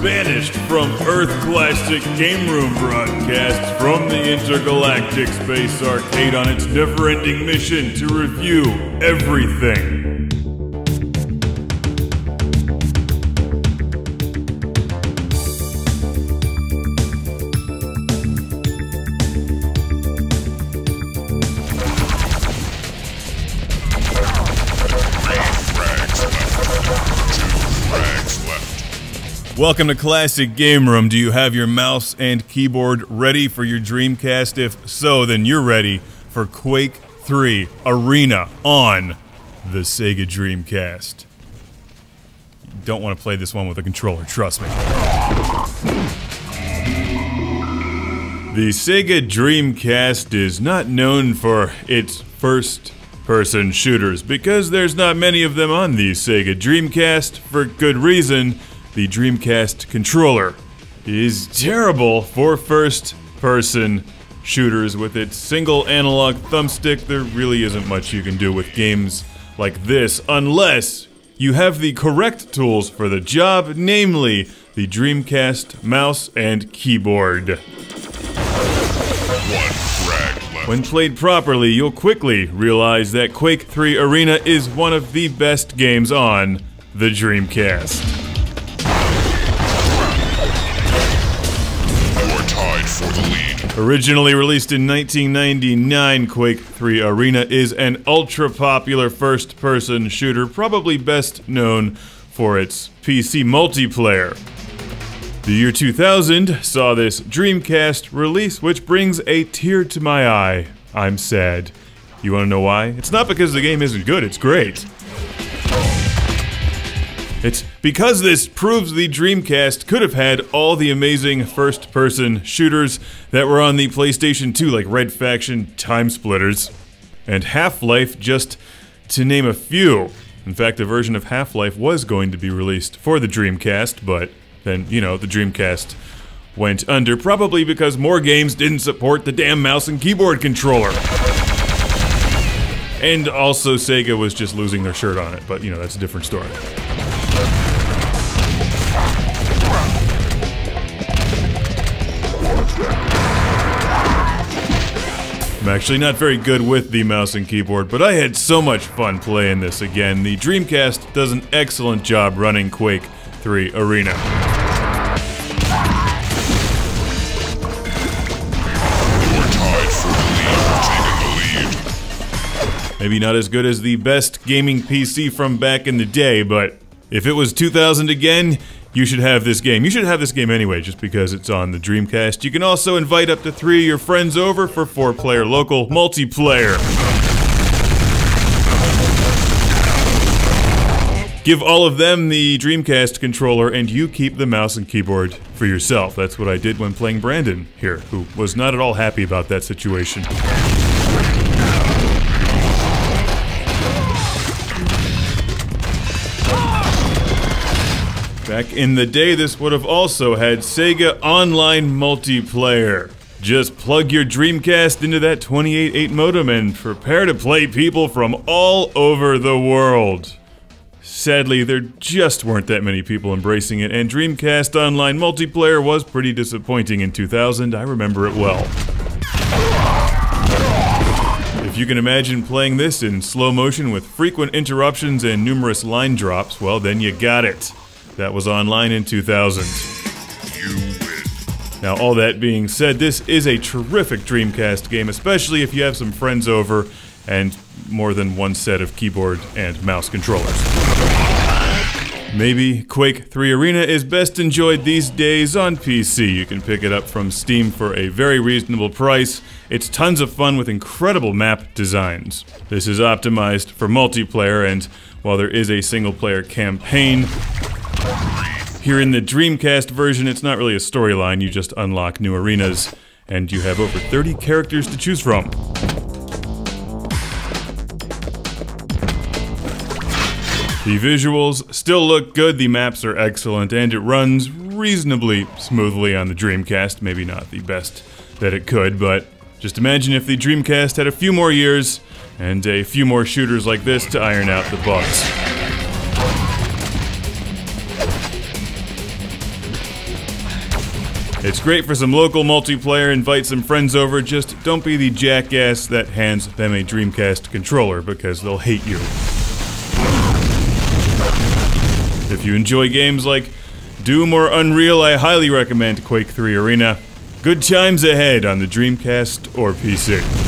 Banished from Earth Classic Game Room broadcasts from the intergalactic space arcade on its never-ending mission to review everything. Welcome to Classic Game Room. Do you have your mouse and keyboard ready for your Dreamcast? If so, then you're ready for Quake 3 Arena on the Sega Dreamcast. You don't want to play this one with a controller, trust me. The Sega Dreamcast is not known for its first-person shooters because there's not many of them on the Sega Dreamcast, for good reason. The Dreamcast controller is terrible for first-person shooters. With its single analog thumbstick, there really isn't much you can do with games like this unless you have the correct tools for the job, namely the Dreamcast mouse and keyboard. When played properly, you'll quickly realize that Quake 3 Arena is one of the best games on the Dreamcast. Originally released in 1999, Quake 3 Arena is an ultra-popular first-person shooter, probably best known for its PC multiplayer. The year 2000 saw this Dreamcast release, which brings a tear to my eye. I'm sad. You wanna know why? It's not because the game isn't good, it's great. It's because this proves the Dreamcast could have had all the amazing first-person shooters that were on the PlayStation 2, like Red Faction, Time Splitters, and Half-Life, just to name a few. In fact, a version of Half-Life was going to be released for the Dreamcast, but then, you know, the Dreamcast went under, probably because more games didn't support the damn mouse and keyboard controller. And also Sega was just losing their shirt on it, but, you know, that's a different story. I'm actually not very good with the mouse and keyboard, but I had so much fun playing this again. The Dreamcast does an excellent job running Quake 3 Arena. Maybe not as good as the best gaming PC from back in the day, but if it was 2000 again, you should have this game. You should have this game anyway, just because it's on the Dreamcast. You can also invite up to 3 of your friends over for 4-player local multiplayer. Give all of them the Dreamcast controller, and you keep the mouse and keyboard for yourself. That's what I did when playing Brandon here, who was not at all happy about that situation. Back in the day, this would have also had Sega Online multiplayer. Just plug your Dreamcast into that 28.8 modem and prepare to play people from all over the world. Sadly, there just weren't that many people embracing it, and Dreamcast Online multiplayer was pretty disappointing in 2000. I remember it well. If you can imagine playing this in slow motion with frequent interruptions and numerous line drops, well, then you got it. That was online in 2000. You win. Now, all that being said, this is a terrific Dreamcast game, especially if you have some friends over and more than one set of keyboard and mouse controllers. Maybe Quake 3 Arena is best enjoyed these days on PC. You can pick it up from Steam for a very reasonable price. It's tons of fun with incredible map designs. This is optimized for multiplayer, and while there is a single-player campaign, here in the Dreamcast version, it's not really a storyline. You just unlock new arenas, and you have over 30 characters to choose from. The visuals still look good, the maps are excellent, and it runs reasonably smoothly on the Dreamcast. Maybe not the best that it could, but just imagine if the Dreamcast had a few more years and a few more shooters like this to iron out the bugs. It's great for some local multiplayer, invite some friends over, just don't be the jackass that hands them a Dreamcast controller because they'll hate you. If you enjoy games like Doom or Unreal, I highly recommend Quake 3 Arena. Good times ahead on the Dreamcast or PC.